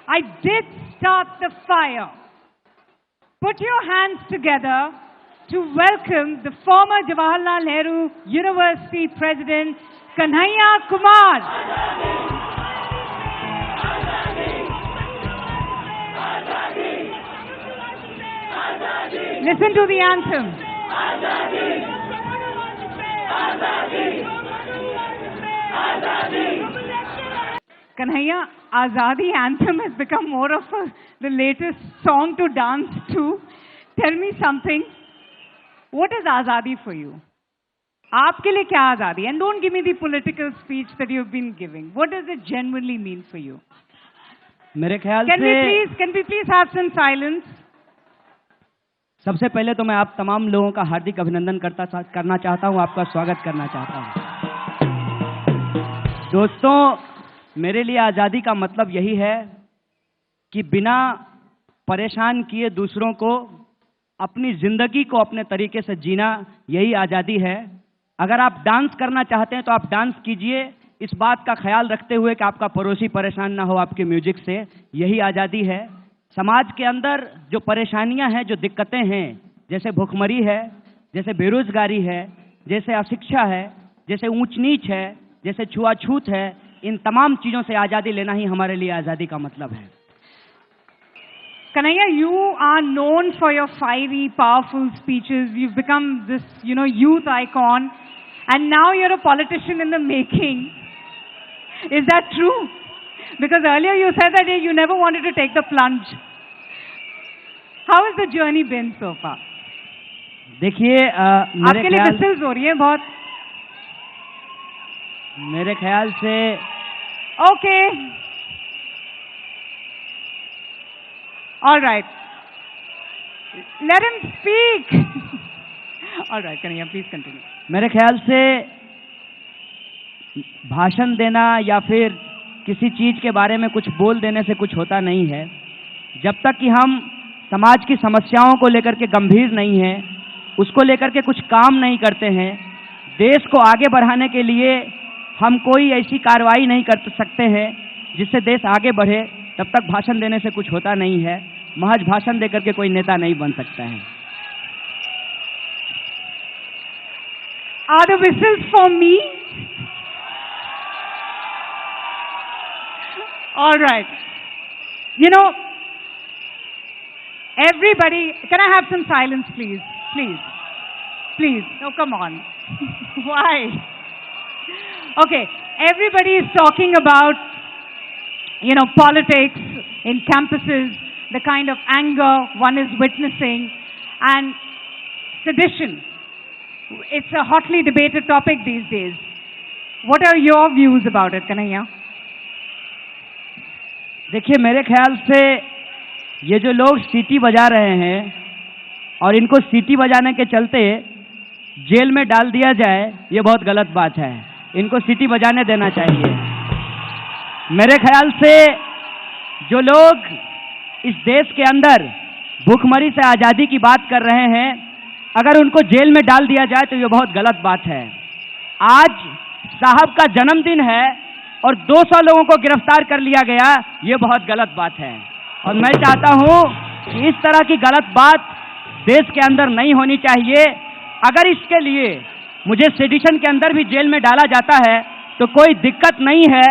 I did start the fire. Put your hands together to welcome the former Jawaharlal Nehru University President, Kanhaiya Kumar. Listen to the anthem. Kanhaiya, Azadi anthem has become more of the latest song to dance to. Tell me something. What is Azadi for you? आपके लिए क्या आजादी? And don't give me the political speech that you've been giving. What does it genuinely mean for you? मेरे ख्याल Can से we please have some silence? सबसे पहले तो मैं आप तमाम लोगों का हार्दिक अभिनंदन करना चाहता हूं, आपका स्वागत करना चाहता हूं। दोस्तों, मेरे लिए आज़ादी का मतलब यही है कि बिना परेशान किए दूसरों को अपनी जिंदगी को अपने तरीके से जीना, यही आज़ादी है। अगर आप डांस करना चाहते हैं तो आप डांस कीजिए, इस बात का ख्याल रखते हुए कि आपका पड़ोसी परेशान ना हो आपके म्यूजिक से, यही आज़ादी है। समाज के अंदर जो परेशानियां हैं, जो दिक्कतें हैं, जैसे भुखमरी है, जैसे बेरोजगारी है, जैसे अशिक्षा है, जैसे ऊंच नीच है, जैसे छुआछूत है, इन तमाम चीजों से आज़ादी लेना ही हमारे लिए आज़ादी का मतलब है। Kanhaiya, you are known for your fiery, powerful speeches. You've become this, youth icon. And now you're a politician in the making. Is that true? Because earlier you said that you never wanted to take the plunge. How has the journey been so far? देखिए, आपके लिए whistles हो रही हैं बहुत। मेरे ख्याल से Okay. All right. Let him speak. All right, Kanhaiya, please continue. मेरे ख्याल से भाषण देना या फिर किसी चीज के बारे में कुछ बोल देने से कुछ होता नहीं है। जब तक कि हम समाज की समस्याओं को लेकर के गंभीर नहीं हैं, उसको लेकर के कुछ काम नहीं करते हैं, देश को आगे बढ़ाने के लिए हम कोई ऐसी कार्रवाई नहीं कर सकते हैं जिससे देश आगे बढ़े, तब तक भाषण देने से कुछ होता नहीं है। महज भाषण देकर के कोई नेता नहीं बन सकता है। Are the whistles for me? All right. Everybody, can I have some silence, please? Please. Please. No, come on. Why? Okay. Everybody is talking about, politics in campuses, the kind of anger one is witnessing, and sedition. It's a hotly debated topic these days. What are your views about it, Kanhaiya? देखिए, मेरे ख्याल से ये जो लोग सीटी बजा रहे हैं और इनको सीटी बजाने के चलते जेल में डाल दिया जाए, ये बहुत गलत बात है। इनको सीटी बजाने देना चाहिए। मेरे ख्याल से जो लोग इस देश के अंदर भूखमरी से आज़ादी की बात कर रहे हैं, अगर उनको जेल में डाल दिया जाए तो ये बहुत गलत बात है। आज साहब का जन्मदिन है और 200 लोगों को गिरफ्तार कर लिया गया, ये बहुत गलत बात है। और मैं चाहता हूं कि इस तरह की गलत बात देश के अंदर नहीं होनी चाहिए। अगर इसके लिए मुझे सेडिशन के अंदर भी जेल में डाला जाता है तो कोई दिक्कत नहीं है,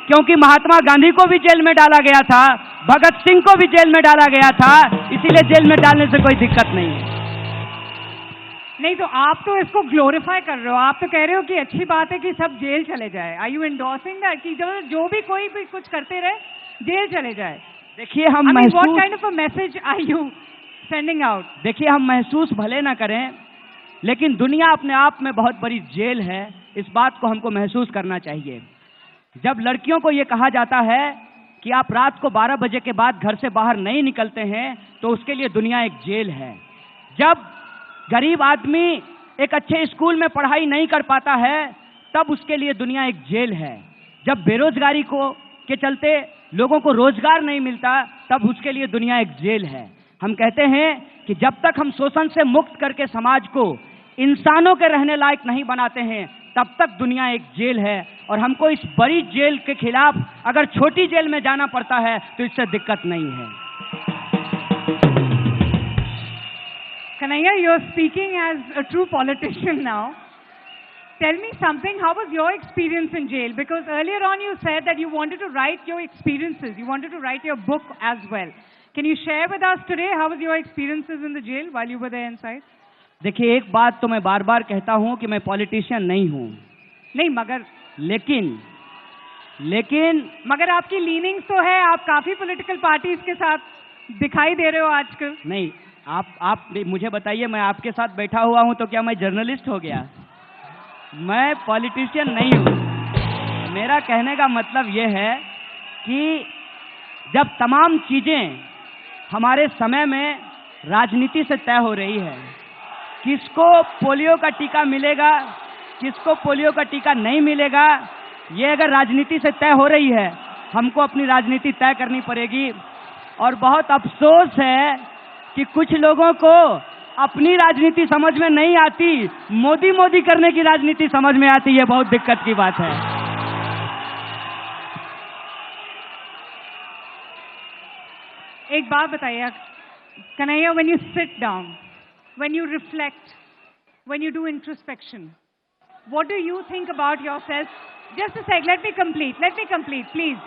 क्योंकि महात्मा गांधी को भी जेल में डाला गया था, भगत सिंह को भी जेल में डाला गया था, इसीलिए जेल में डालने से कोई दिक्कत नहीं है। नहीं तो आप तो इसको ग्लोरीफाई कर रहे हो। आप तो कह रहे हो कि अच्छी बात है कि सब जेल चले जाए। आर यू एंडोर्सिंग दैट कि जो भी कोई भी कुछ करते रहे जेल चले जाए? देखिए, हम what kind of a message are you sending out? देखिए, हम महसूस भले ना करें, लेकिन दुनिया अपने आप में बहुत बड़ी जेल है। इस बात को हमको महसूस करना चाहिए। जब लड़कियों को ये कहा जाता है कि आप रात को 12 बजे के बाद घर से बाहर नहीं निकलते हैं, तो उसके लिए दुनिया एक जेल है। जब गरीब आदमी एक अच्छे स्कूल में पढ़ाई नहीं कर पाता है, तब उसके लिए दुनिया एक जेल है। जब बेरोजगारी के चलते लोगों को रोजगार नहीं मिलता, तब उसके लिए दुनिया एक जेल है। हम कहते हैं कि जब तक हम शोषण से मुक्त करके समाज को इंसानों के रहने लायक नहीं बनाते हैं, तब तक दुनिया एक जेल है। और हमको इस बड़ी जेल के खिलाफ अगर छोटी जेल में जाना पड़ता है तो इससे दिक्कत नहीं है। Kanhaiya, you're speaking as a true politician now. Tell me something, how was your experience in jail? Because earlier on you said that you wanted to write your experiences, you wanted to write your book as well. Can you share with us today how was your experiences in the jail while you were there inside? देखिए, एक बात तो मैं बार बार कहता हूं कि मैं politician नहीं हूं। नहीं, मगर आपकी लीनिंग्स तो है, आप काफी पॉलिटिकल पार्टीज के साथ दिखाई दे रहे हो आजकल। नहीं, आप मुझे बताइए, मैं आपके साथ बैठा हुआ हूं तो क्या मैं जर्नलिस्ट हो गया? मैं पॉलिटिशियन नहीं हूं। मेरा कहने का मतलब यह है कि जब तमाम चीजें हमारे समय में राजनीति से तय हो रही है, किसको पोलियो का टीका मिलेगा, किसको पोलियो का टीका नहीं मिलेगा, ये अगर राजनीति से तय हो रही है, हमको अपनी राजनीति तय करनी पड़ेगी। और बहुत अफसोस है कि कुछ लोगों को अपनी राजनीति समझ में नहीं आती, मोदी करने की राजनीति समझ में आती है। बहुत दिक्कत की बात है। एक बात बताइए Kanhaiya, when you sit down, when you reflect, when you do introspection, what do you think about yourself? Just a sec, let me complete, please.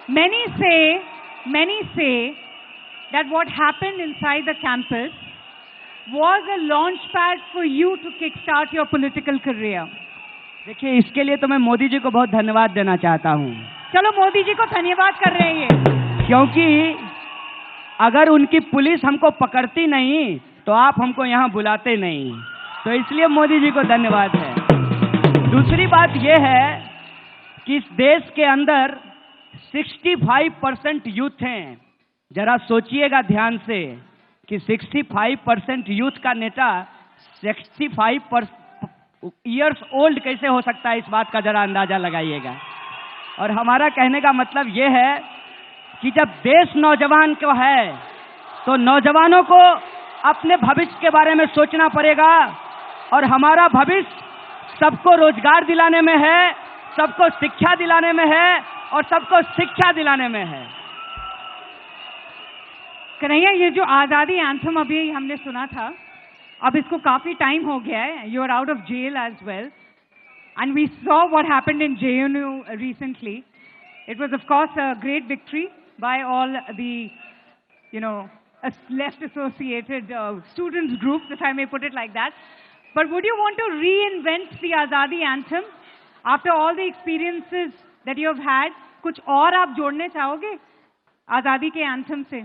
Many say that what happened inside the campus was a launch pad for you to kickstart your political career. देखिए, इसके लिए तो मैं मोदी जी को बहुत धन्यवाद देना चाहता हूँ। चलो मोदी जी को धन्यवाद कर रहे हैं ये, क्योंकि अगर उनकी पुलिस हमको पकड़ती नहीं तो आप हमको यहाँ बुलाते नहीं, तो इसलिए मोदी जी को धन्यवाद है। दूसरी बात यह है कि इस देश के अंदर 65% यूथ हैं। जरा सोचिएगा ध्यान से कि 65% यूथ का नेता 65 ईयर्स ओल्ड कैसे हो सकता है, इस बात का जरा अंदाजा लगाइएगा। और हमारा कहने का मतलब यह है कि जब देश नौजवान को है तो नौजवानों को अपने भविष्य के बारे में सोचना पड़ेगा। और हमारा भविष्य सबको रोजगार दिलाने में है, सबको शिक्षा दिलाने में है और सबको शिक्षा दिलाने में है। कन्हैया, ये जो आजादी एंथम अभी हमने सुना था, अब इसको काफी टाइम हो गया है। You are out of jail as well and we saw what happened in JNU recently. It was of course a great victory by all the, left associated students groups, if I may put it like that. But would you want to reinvent the Azadi anthem after all the experiences that you have had? कुछ और आप जोड़ने चाहोगे आजादी के anthem से?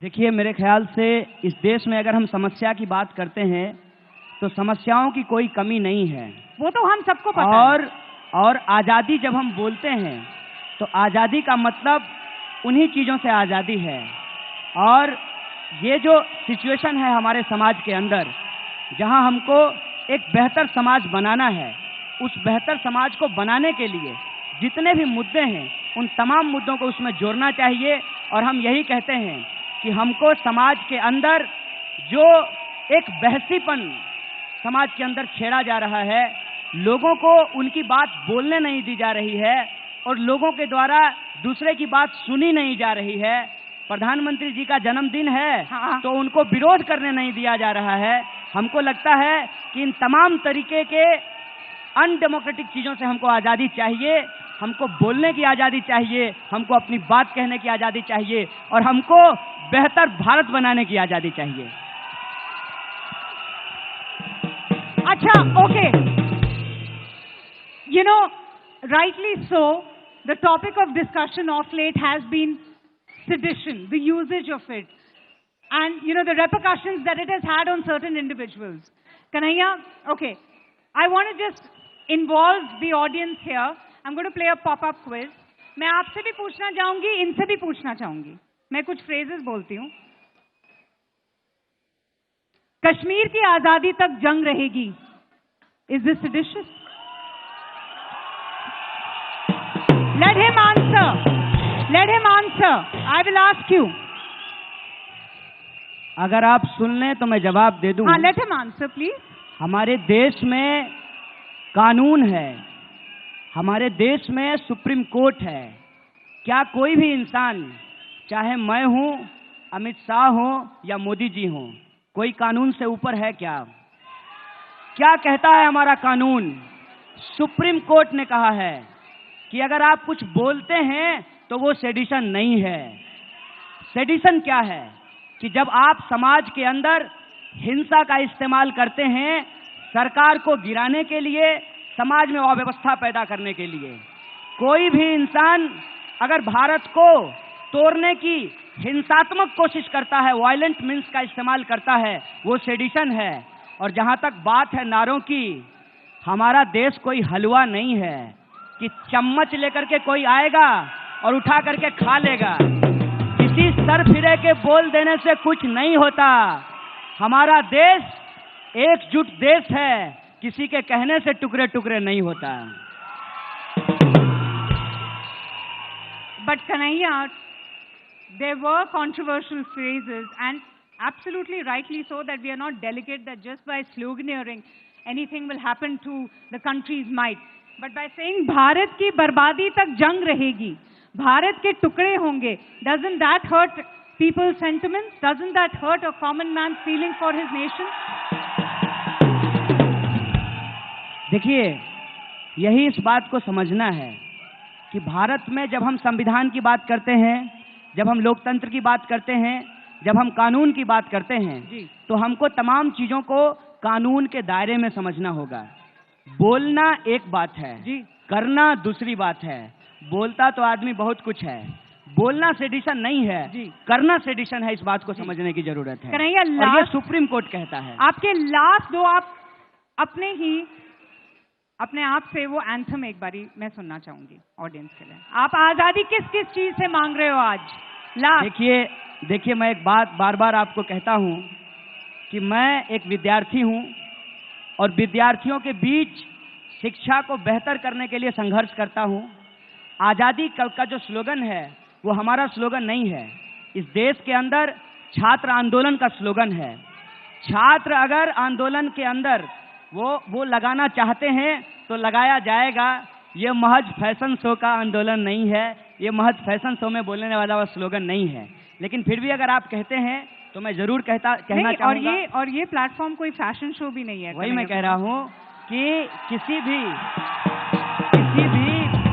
देखिए, मेरे ख्याल से इस देश में अगर हम समस्या की बात करते हैं तो समस्याओं की कोई कमी नहीं है, वो तो हम सबको पता है। और आज़ादी जब हम बोलते हैं तो आज़ादी का मतलब उन्हीं चीज़ों से आज़ादी है। और ये जो सिचुएशन है हमारे समाज के अंदर, जहां हमको एक बेहतर समाज बनाना है, उस बेहतर समाज को बनाने के लिए जितने भी मुद्दे हैं उन तमाम मुद्दों को उसमें जोड़ना चाहिए। और हम यही कहते हैं कि हमको समाज के अंदर जो एक बहसीपन समाज के अंदर छेड़ा जा रहा है, लोगों को उनकी बात बोलने नहीं दी जा रही है और लोगों के द्वारा दूसरे की बात सुनी नहीं जा रही है। प्रधानमंत्री जी का जन्मदिन है तो उनको विरोध करने नहीं दिया जा रहा है। हमको लगता है कि इन तमाम तरीके के अनडेमोक्रेटिक चीज़ों से हमको आज़ादी चाहिए। हमको बोलने की आज़ादी चाहिए, हमको अपनी बात कहने की आज़ादी चाहिए और हमको बेहतर भारत बनाने की आज़ादी चाहिए। अच्छा, okay, rightly so, the topic of discussion of late has been sedition, the usage of it, and the repercussions that it has had on certain individuals. Kanhaiya, okay, I want to just involve the audience here. I'm going to play a pop-up quiz. मैं आपसे भी पूछना चाहूंगी, इनसे भी पूछना चाहूंगी। मैं कुछ phrases बोलती हूँ। कश्मीर की आजादी तक जंग रहेगी। Is this seditious? Let him answer. I will ask you. अगर आप सुन लें तो मैं जवाब दे दूं। हाँ, let him answer, please. हमारे देश में कानून है, हमारे देश में सुप्रीम कोर्ट है। क्या कोई भी इंसान, चाहे मैं हूं, अमित शाह हो या मोदी जी हो, कोई कानून से ऊपर है क्या? क्या कहता है हमारा कानून? सुप्रीम कोर्ट ने कहा है कि अगर आप कुछ बोलते हैं तो वो सेडिशन नहीं है। सेडिशन क्या है? कि जब आप समाज के अंदर हिंसा का इस्तेमाल करते हैं सरकार को गिराने के लिए, समाज में अव्यवस्था पैदा करने के लिए। कोई भी इंसान अगर भारत को तोड़ने की हिंसात्मक कोशिश करता है, वायलेंट मीन्स का इस्तेमाल करता है, वो सेडिशन है। और जहां तक बात है नारों की, हमारा देश कोई हलवा नहीं है कि चम्मच लेकर के कोई आएगा और उठा करके खा लेगा। किसी सर फिरे के बोल देने से कुछ नहीं होता। हमारा देश एकजुट देश है, किसी के कहने से टुकड़े टुकड़े नहीं होता। But Kanhaiya, there were controversial phrases, and absolutely rightly so, that we are not delicate that just by sloganeering anything will happen to the country's might. But by saying Bharat की बर्बादी तक जंग रहेगी, भारत के टुकड़े होंगे, doesn't that hurt people's sentiments? Doesn't that hurt a common man's feeling for his nation? देखिए, यही इस बात को समझना है कि भारत में जब हम संविधान की बात करते हैं, जब हम लोकतंत्र की बात करते हैं, जब हम कानून की बात करते हैं, तो हमको तमाम चीजों को कानून के दायरे में समझना होगा। बोलना एक बात है जी, करना दूसरी बात है। बोलता तो आदमी बहुत कुछ है, बोलना सेडिशन नहीं है जी, करना सेडिशन है। इस बात को समझने की जरूरत है। कन्हैया, और ये सुप्रीम कोर्ट कहता है। आपके लास्ट दो, आप अपने आप से वो एंथम एक बारी मैं सुनना चाहूंगी ऑडियंस के लिए। आप आजादी किस किस चीज से मांग रहे हो आज? लास्ट। देखिए, मैं एक बात बार बार आपको कहता हूं कि मैं एक विद्यार्थी हूं और विद्यार्थियों के बीच शिक्षा को बेहतर करने के लिए संघर्ष करता हूं। आजादी का जो स्लोगन है वो हमारा स्लोगन नहीं है। इस देश के अंदर छात्र आंदोलन का स्लोगन है। छात्र अगर आंदोलन के अंदर वो लगाना चाहते हैं तो लगाया जाएगा। ये महज फैशन शो का आंदोलन नहीं है, ये महज फैशन शो में बोलने वाला वो स्लोगन नहीं है। लेकिन फिर भी अगर आप कहते हैं तो मैं जरूर कहना चाहूंगा। और ये प्लेटफॉर्म कोई फैशन शो भी नहीं है। वही मैं कह रहा हूं कि किसी भी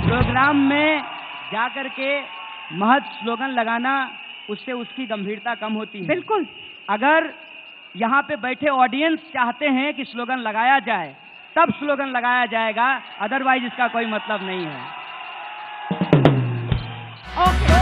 प्रोग्राम में जाकर के महज स्लोगन लगाना, उससे उसकी गंभीरता कम होती है। बिल्कुल। अगर यहाँ पे बैठे ऑडियंस चाहते हैं कि स्लोगन लगाया जाए तब स्लोगन लगाया जाएगा, अदरवाइज इसका कोई मतलब नहीं है। ओके।